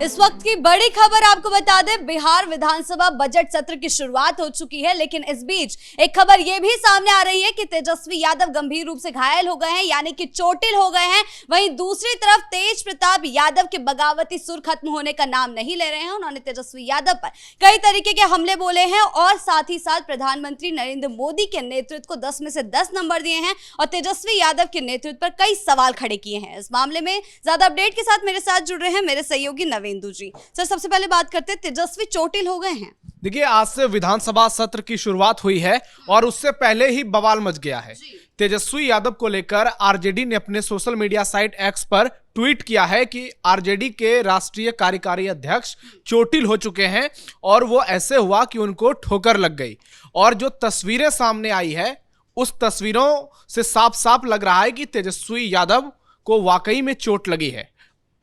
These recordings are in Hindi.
इस वक्त की बड़ी खबर आपको बता दें, बिहार विधानसभा बजट सत्र की शुरुआत हो चुकी है, लेकिन इस बीच एक खबर यह भी सामने आ रही है कि तेजस्वी यादव गंभीर रूप से घायल हो गए हैं, यानी कि चोटिल हो गए हैं। वहीं दूसरी तरफ तेज प्रताप यादव के बगावती सुर खत्म होने का नाम नहीं ले रहे हैं। उन्होंने तेजस्वी यादव पर कई तरीके के हमले बोले हैं और साथ ही साथ प्रधानमंत्री नरेंद्र मोदी के नेतृत्व को 10 में से 10 नंबर दिए हैं और तेजस्वी यादव के नेतृत्व पर कई सवाल खड़े किए हैं। इस मामले में ज्यादा अपडेट के साथ मेरे साथ जुड़ रहे हैं मेरे सहयोगी नवेंदु जी। सर, सबसे पहले बात करते हैं, तेजस्वी चोटिल हो गए हैं। देखिए, आज से विधानसभा सत्र की शुरुआत हुई है और उससे पहले ही बवाल मच गया है। तेजस्वी यादव को लेकर आरजेडी ने अपने सोशल मीडिया साइट एक्स पर ट्वीट किया है कि आरजेडी के राष्ट्रीय कार्यकारी अध्यक्ष चोटिल हो चुके हैं और वो ऐसे हुआ कि उनको ठोकर लग गई। और जो तस्वीरें सामने आई है उस तस्वीरों से साफ साफ लग रहा है कि तेजस्वी यादव को वाकई में चोट लगी है।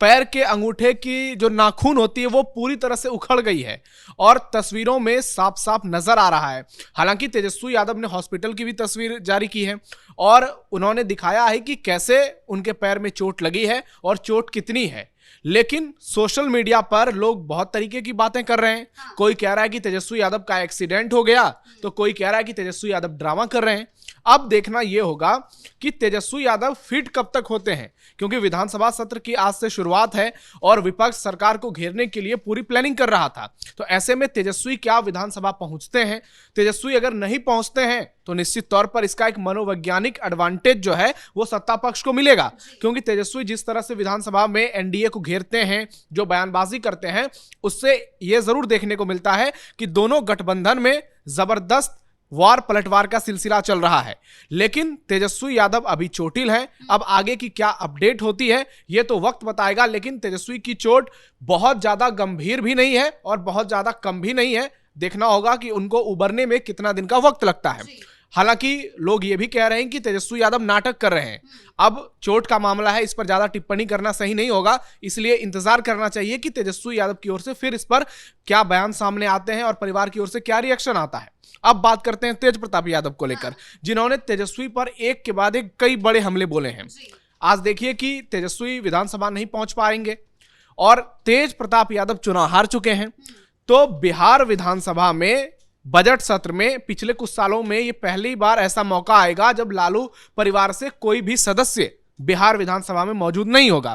पैर के अंगूठे की जो नाखून होती है वो पूरी तरह से उखड़ गई है और तस्वीरों में साफ साफ नजर आ रहा है। हालांकि तेजस्वी यादव ने हॉस्पिटल की भी तस्वीर जारी की है और उन्होंने दिखाया है कि कैसे उनके पैर में चोट लगी है और चोट कितनी है। लेकिन सोशल मीडिया पर लोग बहुत तरीके की बातें कर रहे हैं। कोई कह रहा है कि तेजस्वी यादव का एक्सीडेंट हो गया, तो कोई कह रहा है कि तेजस्वी यादव ड्रामा कर रहे हैं। अब देखना यह होगा कि तेजस्वी यादव फिट कब तक होते हैं, क्योंकि विधानसभा सत्र की आज से शुरुआत है और विपक्ष सरकार को घेरने के लिए पूरी प्लानिंग कर रहा था। तो ऐसे में तेजस्वी क्या विधानसभा पहुंचते हैं? तेजस्वी अगर नहीं पहुंचते हैं तो निश्चित तौर पर इसका एक मनोवैज्ञानिक एडवांटेज जो है वो सत्ता पक्ष को मिलेगा, क्योंकि तेजस्वी जिस तरह से विधानसभा में एनडीए को घेरते हैं, जो बयानबाजी करते हैं, उससे यह जरूर देखने को मिलता है कि दोनों गठबंधन में जबरदस्त वार पलटवार का सिलसिला चल रहा है। लेकिन तेजस्वी यादव अभी चोटिल हैं। अब आगे की क्या अपडेट होती है यह तो वक्त बताएगा, लेकिन तेजस्वी की चोट बहुत ज्यादा गंभीर भी नहीं है और बहुत ज्यादा कम भी नहीं है। देखना होगा कि उनको उबरने में कितना दिन का वक्त लगता है। हालांकि लोग ये भी कह रहे हैं कि तेजस्वी यादव नाटक कर रहे हैं। अब चोट का मामला है, इस पर ज्यादा टिप्पणी करना सही नहीं होगा, इसलिए इंतजार करना चाहिए कि तेजस्वी यादव की ओर से फिर इस पर क्या बयान सामने आते हैं और परिवार की ओर से क्या रिएक्शन आता है। अब बात करते हैं तेज प्रताप यादव को लेकर, जिन्होंने तेजस्वी पर एक के बाद एक कई बड़े हमले बोले हैं। आज देखिए कि तेजस्वी विधानसभा नहीं पहुंच पाएंगे और तेज प्रताप यादव चुनाव हार चुके हैं। तो बिहार विधानसभा में बजट सत्र में पिछले कुछ सालों में ये पहली बार ऐसा मौका आएगा जब लालू परिवार से कोई भी सदस्य बिहार विधानसभा में मौजूद नहीं होगा।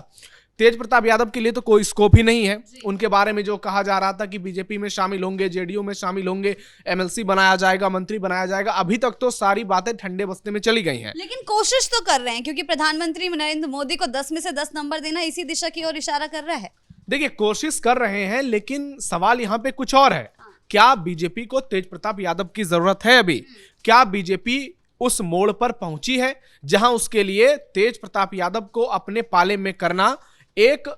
तेज प्रताप यादव के लिए तो कोई स्कोप ही नहीं है। उनके बारे में जो कहा जा रहा था कि बीजेपी में शामिल होंगे, जेडीयू में शामिल होंगे, एमएलसी बनाया जाएगा, मंत्री बनाया जाएगा, अभी तक तो सारी बातें ठंडे बस्ते में चली गई हैं। लेकिन कोशिश तो कर रहे हैं, क्योंकि प्रधानमंत्री नरेंद्र मोदी को 10 में से 10 नंबर देना इसी दिशा की ओर इशारा कर रहा है। देखिए, कोशिश कर रहे हैं, लेकिन सवाल यहाँ पे कुछ और है। क्या बीजेपी को तेज प्रताप यादव की जरूरत है? अभी क्या बीजेपी उस मोड़ पर पहुंची है जहां उसके लिए तेज प्रताप यादव को अपने पाले में करना एक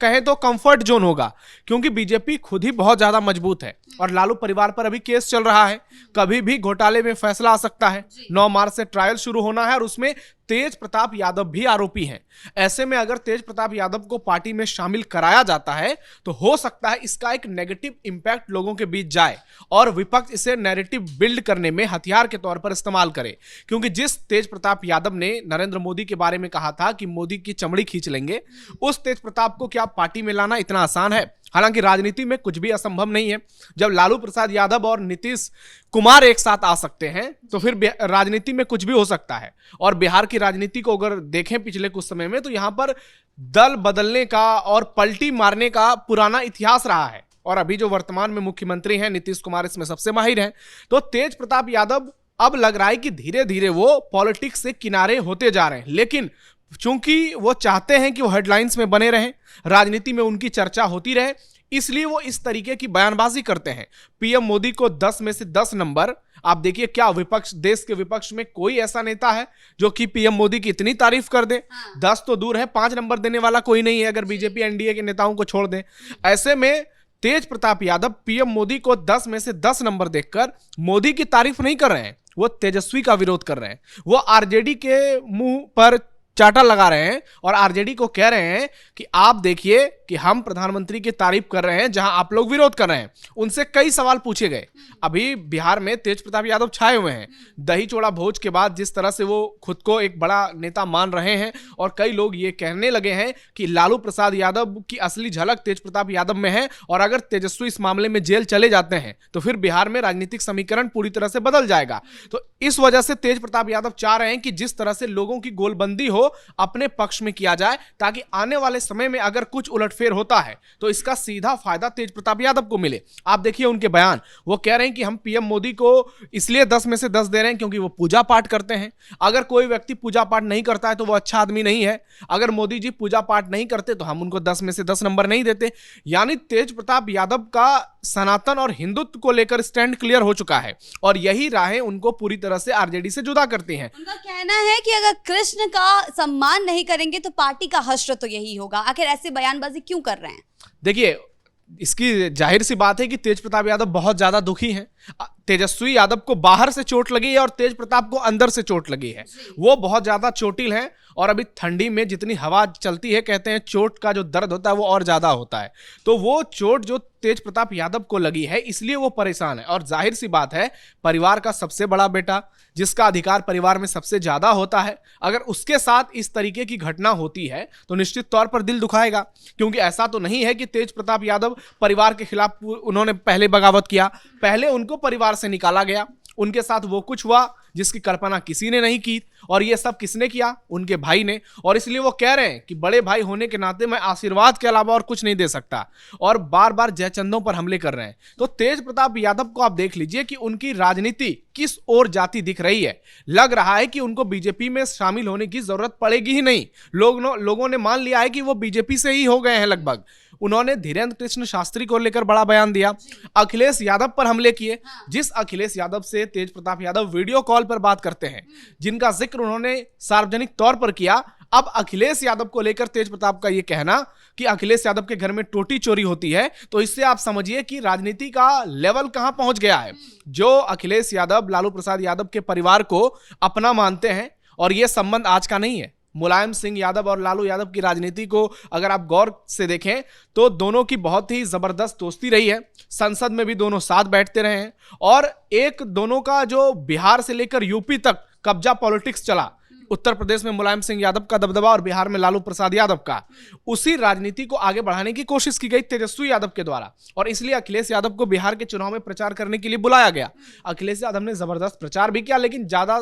कहें तो कंफर्ट जोन होगा? क्योंकि बीजेपी खुद ही बहुत ज्यादा मजबूत है और लालू परिवार पर अभी केस चल रहा है, कभी भी घोटाले में फैसला आ सकता है। 9 मार्च से ट्रायल शुरू होना है और उसमें तेज प्रताप यादव भी आरोपी हैं। ऐसे में अगर तेज प्रताप यादव को पार्टी में शामिल कराया जाता है तो हो सकता है इसका एक नेगेटिव इंपैक्ट लोगों के बीच जाए और विपक्ष इसे नैरेटिव बिल्ड करने में हथियार के तौर पर इस्तेमाल करे। क्योंकि जिस तेज प्रताप यादव ने नरेंद्र मोदी के बारे में कहा था कि मोदी की चमड़ी खींच लेंगे, उस तेज प्रताप को क्या पार्टी में लाना इतना आसान है? हालांकि राजनीति में कुछ भी असंभव नहीं है। जब लालू प्रसाद यादव और नीतीश कुमार एक साथ आ सकते हैं तो फिर राजनीति में कुछ भी हो सकता है। और बिहार की राजनीति को अगर देखें पिछले कुछ समय में, तो यहां पर दल बदलने का और पलटी मारने का पुराना इतिहास रहा है और अभी जो वर्तमान में मुख्यमंत्री हैं नीतीश कुमार इसमें सबसे माहिर हैं। तो तेज प्रताप यादव अब लग रहा है कि धीरे धीरे वो पॉलिटिक्स से किनारे होते जा रहे हैं, लेकिन चूंकि वो चाहते हैं कि वो हेडलाइंस में बने रहें, राजनीति में उनकी चर्चा होती रहे, इसलिए वो इस तरीके की बयानबाजी करते हैं। पीएम मोदी को 10 में से 10 नंबर। आप देखिए, क्या विपक्ष, देश के विपक्ष में कोई ऐसा नेता है जो कि पीएम मोदी की इतनी तारीफ कर दे? 10 तो दूर है, 5 नंबर देने वाला कोई नहीं है अगर बीजेपी एनडीए के नेताओं को छोड़ दे। ऐसे में तेज प्रताप यादव पीएम मोदी को 10 में से 10 नंबर देखकर मोदी की तारीफ नहीं कर रहे हैं, वो तेजस्वी का विरोध कर रहे हैं। वो आरजेडी के मुंह पर चाटा लगा रहे हैं और आरजेडी को कह रहे हैं कि आप देखिए कि हम प्रधानमंत्री की तारीफ कर रहे हैं जहां आप लोग विरोध कर रहे हैं। उनसे कई सवाल पूछे गए। अभी बिहार में तेज प्रताप यादव छाए हुए हैं। दही चोड़ा भोज के बाद जिस तरह से वो खुद को एक बड़ा नेता मान रहे हैं और कई लोग ये कहने लगे हैं कि लालू प्रसाद यादव की असली झलक तेज प्रताप यादव में है और अगर तेजस्वी इस मामले में जेल चले जाते हैं तो फिर बिहार में राजनीतिक समीकरण पूरी तरह से बदल जाएगा। तो इस वजह से तेज प्रताप यादव चाह रहे हैं कि जिस तरह से लोगों की गोलबंदी हो अपने पक्ष में किया जाए, ताकि आने वाले समय में अगर कुछ उलटफेर होता है तो इसका सीधा फायदा तेज प्रताप यादव को मिले। आप देखिए उनके बयान, वो कह रहे हैं कि हम पीएम मोदी को इसलिए 10 में से 10 दे रहे हैं क्योंकि वो पूजा पाठ करते हैं। अगर कोई व्यक्ति पूजा पाठ नहीं करता है तो वो अच्छा आदमी नहीं है। अगर मोदी जी पूजा पाठ नहीं करते तो हम उनको 10 में से 10 नंबर नहीं देते। यानी तेज प्रताप यादव का सनातन और हिंदुत्व को लेकर स्टैंड क्लियर हो चुका है और यही राहें उनको पूरी तरह से आरजेडी से जुदा करती हैं। उनका कहना है कि अगर कृष्ण का सम्मान नहीं करेंगे तो पार्टी का हश्र तो यही होगा। आखिर ऐसी बयानबाजी क्यों कर रहे हैं? देखिए, इसकी जाहिर सी बात है कि तेज प्रताप यादव बहुत ज्यादा दुखी हैं। तेजस्वी यादव को बाहर से चोट लगी है और तेज प्रताप को अंदर से चोट लगी है। वो बहुत ज्यादा चोटिल हैं और अभी ठंडी में जितनी हवा चलती है, कहते हैं चोट का जो दर्द होता है वो और ज्यादा होता है। तो वो चोट जो तेज प्रताप यादव को लगी है इसलिए वो परेशान है। और जाहिर सी बात है, परिवार का सबसे बड़ा बेटा जिसका अधिकार परिवार में सबसे ज्यादा होता है, अगर उसके साथ इस तरीके की घटना होती है तो निश्चित तौर पर दिल दुखाएगा। क्योंकि ऐसा तो नहीं है कि तेज प्रताप यादव परिवार के खिलाफ उन्होंने पहले बगावत किया, पहले उनको परिवार से निकाला गया, उनके साथ वो कुछ हुआ जिसकी कल्पना किसी ने नहीं की और ये सब किसने किया? उनके भाई ने। और इसलिए वो कह रहे हैं कि बड़े भाई होने के नाते मैं आशीर्वाद के अलावा और कुछ नहीं दे सकता और बार बार जयचंदों पर हमले कर रहे हैं। तो तेज प्रताप यादव को आप देख लीजिए कि उनकी राजनीति किस ओर जाती दिख रही है। लग रहा है कि उनको बीजेपी में शामिल होने की जरूरत पड़ेगी ही नहीं। लोगों ने मान लिया है कि वो बीजेपी से ही हो गए हैं लगभग। उन्होंने धीरेन्द्र कृष्ण शास्त्री को लेकर बड़ा बयान दिया, अखिलेश यादव पर हमले किए। जिस अखिलेश यादव से तेज प्रताप यादव वीडियो कॉल पर बात करते हैं, जिनका जिक्र उन्होंने सार्वजनिक तौर पर किया, अब अखिलेश यादव को लेकर तेज प्रताप का यह कहना कि अखिलेश यादव के घर में टोटी चोरी होती है, तो इससे आप समझिए कि राजनीति का लेवल कहां पहुंच गया है। जो अखिलेश यादव लालू प्रसाद यादव के परिवार को अपना मानते हैं, और यह संबंध आज का नहीं है। मुलायम सिंह यादव और लालू यादव की राजनीति को अगर आप गौर से देखें तो दोनों की बहुत ही जबरदस्त दोस्ती रही है। संसद में भी दोनों साथ बैठते रहे हैं और एक दोनों का जो बिहार से लेकर यूपी तक कब्जा पॉलिटिक्स चला, उत्तर प्रदेश में मुलायम सिंह यादव का दबदबा और बिहार में लालू प्रसाद यादव का, उसी राजनीति को आगे बढ़ाने की कोशिश की गई तेजस्वी यादव के द्वारा। और इसलिए अखिलेश यादव को बिहार के चुनाव में प्रचार करने के लिए बुलाया गया। अखिलेश यादव ने जबरदस्त प्रचार भी किया, लेकिन ज्यादा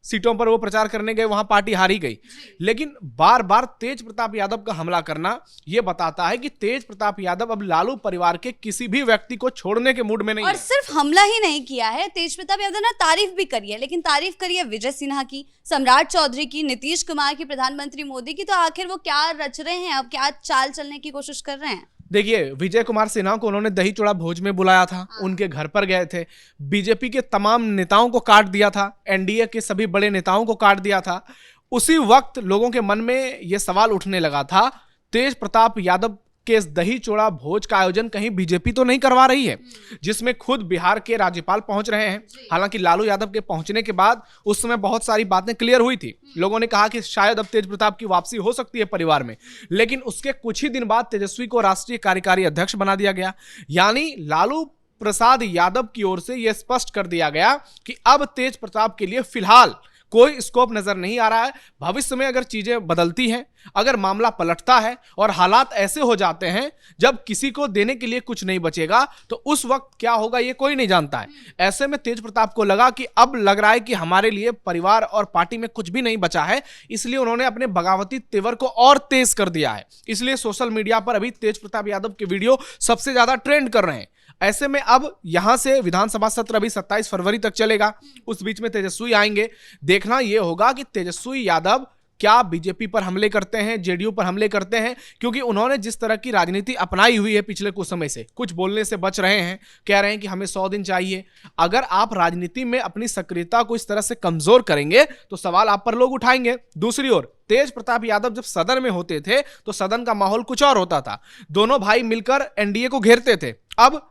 सीटों पर वो प्रचार करने गए, वहां पार्टी हारी गई। लेकिन बार बार तेज प्रताप यादव का हमला करना यह बताता है कि तेज प्रताप यादव अब लालू परिवार के किसी भी व्यक्ति को छोड़ने के मूड में नहीं और है। सिर्फ हमला ही नहीं किया है, तेज प्रताप यादव ने तारीफ भी करी है। लेकिन तारीफ करी है विजय सिन्हा की, सम्राट चौधरी की, नीतीश कुमार की, प्रधानमंत्री मोदी की। तो आखिर वो क्या रच रहे हैं, अब क्या चाल चलने की कोशिश कर रहे हैं? देखिए, विजय कुमार सिन्हा को उन्होंने दही चूड़ा भोज में बुलाया था, उनके घर पर गए थे, बीजेपी के तमाम नेताओं को काट दिया था, एनडीए के सभी बड़े नेताओं को काट दिया था। उसी वक्त लोगों के मन में यह सवाल उठने लगा था, तेज प्रताप यादव के इस दही चूड़ा भोज का आयोजन कहीं बीजेपी तो नहीं करवा रही है, जिसमें खुद बिहार के राज्यपाल पहुंच रहे हैं। हालांकि लालू यादव के पहुंचने के बाद उस समय बहुत सारी बातें क्लियर हुई थी। लोगों ने कहा कि शायद अब तेज प्रताप की वापसी हो सकती है परिवार में, लेकिन उसके कुछ ही दिन बाद तेजस्वी को राष्ट्रीय कार्यकारी अध्यक्ष बना दिया गया। यानी लालू प्रसाद यादव की ओर से यह स्पष्ट कर दिया गया कि अब तेज प्रताप के लिए फिलहाल कोई स्कोप नजर नहीं आ रहा है। भविष्य में अगर चीजें बदलती हैं, अगर मामला पलटता है और हालात ऐसे हो जाते हैं जब किसी को देने के लिए कुछ नहीं बचेगा, तो उस वक्त क्या होगा ये कोई नहीं जानता है। ऐसे में तेज प्रताप को लगा कि अब लग रहा है कि हमारे लिए परिवार और पार्टी में कुछ भी नहीं बचा है, इसलिए उन्होंने अपने बगावती तेवर को और तेज कर दिया है। इसलिए सोशल मीडिया पर अभी तेज प्रताप यादव के वीडियो सबसे ज्यादा ट्रेंड कर रहे हैं। ऐसे में अब यहां से विधानसभा सत्र अभी 27 फरवरी तक चलेगा, उस बीच में तेजस्वी आएंगे। देखना यह होगा कि तेजस्वी यादव क्या बीजेपी पर हमले करते हैं, जेडीयू पर हमले करते हैं, क्योंकि उन्होंने जिस तरह की राजनीति अपनाई हुई है पिछले कुछ समय से, कुछ बोलने से बच रहे हैं, कह रहे हैं कि हमें 100 दिन चाहिए। अगर आप राजनीति में अपनी सक्रियता को इस तरह से कमजोर करेंगे तो सवाल आप पर लोग उठाएंगे। दूसरी ओर तेज प्रताप यादव जब सदन में होते थे तो सदन का माहौल कुछ और होता था, दोनों भाई मिलकर एनडीए को घेरते थे। अब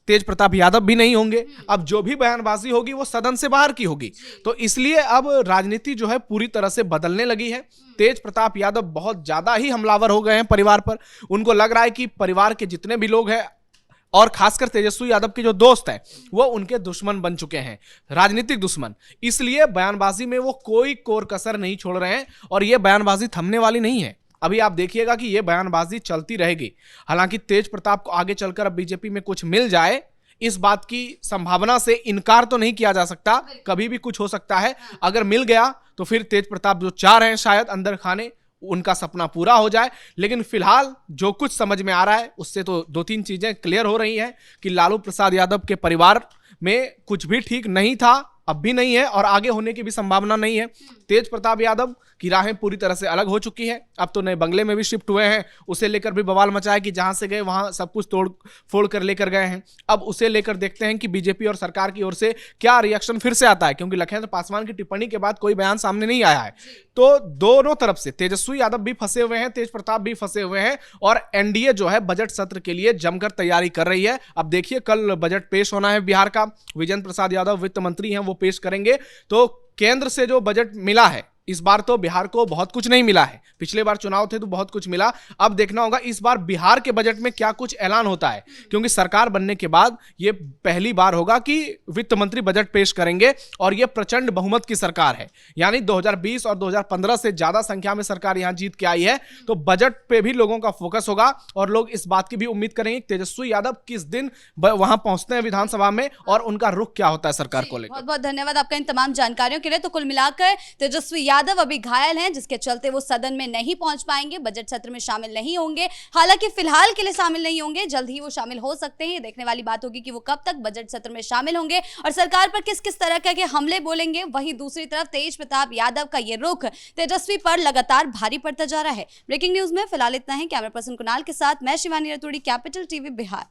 तेज प्रताप यादव भी नहीं होंगे। अब जो भी बयानबाजी होगी वो सदन से बाहर की होगी। तो इसलिए अब राजनीति जो है पूरी तरह से बदलने लगी है। तेज प्रताप यादव बहुत ज्यादा ही हमलावर हो गए हैं परिवार पर। उनको लग रहा है कि परिवार के जितने भी लोग हैं और खासकर तेजस्वी यादव के जो दोस्त हैं वो उनके दुश्मन बन चुके हैं, राजनीतिक दुश्मन। इसलिए बयानबाजी में वो कोई कोर कसर नहीं छोड़ रहे हैं और ये बयानबाजी थमने वाली नहीं है। अभी आप देखिएगा कि ये बयानबाजी चलती रहेगी। हालांकि तेज प्रताप को आगे चलकर अब बीजेपी में कुछ मिल जाए, इस बात की संभावना से इनकार तो नहीं किया जा सकता, कभी भी कुछ हो सकता है। अगर मिल गया तो फिर तेज प्रताप जो चाह रहे हैं शायद अंदर खाने, उनका सपना पूरा हो जाए। लेकिन फिलहाल जो कुछ समझ में आ रहा है उससे तो दो तीन चीजें क्लियर हो रही हैं कि लालू प्रसाद यादव के परिवार में कुछ भी ठीक नहीं था, अब भी नहीं है और आगे होने की भी संभावना नहीं है। तेज प्रताप यादव की राहें पूरी तरह से अलग हो चुकी है। अब तो नए बंगले में भी शिफ्ट हुए हैं, उसे लेकर भी बवाल मचा है कि जहां से गए वहां सब कुछ तोड़ फोड़ कर लेकर गए हैं। अब उसे लेकर देखते हैं कि बीजेपी और सरकार की ओर से क्या रिएक्शन फिर से आता है, क्योंकि लखनऊ पासवान की टिप्पणी के बाद कोई बयान सामने नहीं आया है। तो दोनों तरफ से तेजस्वी यादव भी फंसे हुए हैं, तेज प्रताप भी फंसे हुए हैं और एनडीए जो है बजट सत्र के लिए जमकर तैयारी कर रही है। अब देखिए कल बजट पेश होना है बिहार का, विजेंद्र प्रसाद यादव वित्त मंत्री हैं, वो पेश करेंगे। तो केंद्र से जो बजट मिला है इस बार तो बिहार को बहुत कुछ नहीं मिला है, पिछले बार चुनाव थे तो बहुत कुछ मिला। अब देखना होगा इस बार बिहार के बजट में क्या कुछ ऐलान होता है, क्योंकि सरकार बनने के बाद ये पहली बार होगा कि वित्त मंत्री बजट पेश करेंगे और ये प्रचंड बहुमत की सरकार है। यानी 2020 और 2015 से ज्यादा संख्या में सरकार यहां जीत के आई है। तो बजट पे भी लोगों का फोकस होगा और लोग इस बात की भी उम्मीद करेंगे कि तेजस्वी यादव किस दिन वहां पहुंचते हैं विधानसभा में और उनका रुख क्या होता है सरकार को लेकर। बहुत बहुत धन्यवाद आपका इन तमाम जानकारियों के लिए। तो कुल मिलाकर तेजस्वी यादव अभी घायल हैं, जिसके चलते वो सदन में नहीं पहुंच पाएंगे, बजट सत्र में शामिल नहीं होंगे। हालांकि फिलहाल के लिए शामिल नहीं होंगे, जल्द ही वो शामिल हो सकते हैं। ये देखने वाली बात होगी कि वो कब तक बजट सत्र में शामिल होंगे और सरकार पर किस किस तरह के हमले बोलेंगे। वहीं दूसरी तरफ तेज प्रताप यादव का ये रुख तेजस्वी पर लगातार भारी पड़ता जा रहा है। ब्रेकिंग न्यूज में फिलहाल इतना ही। कैमरा पर्सन कुणाल के साथ मैं शिवानी रतूड़ी, कैपिटल टीवी बिहार।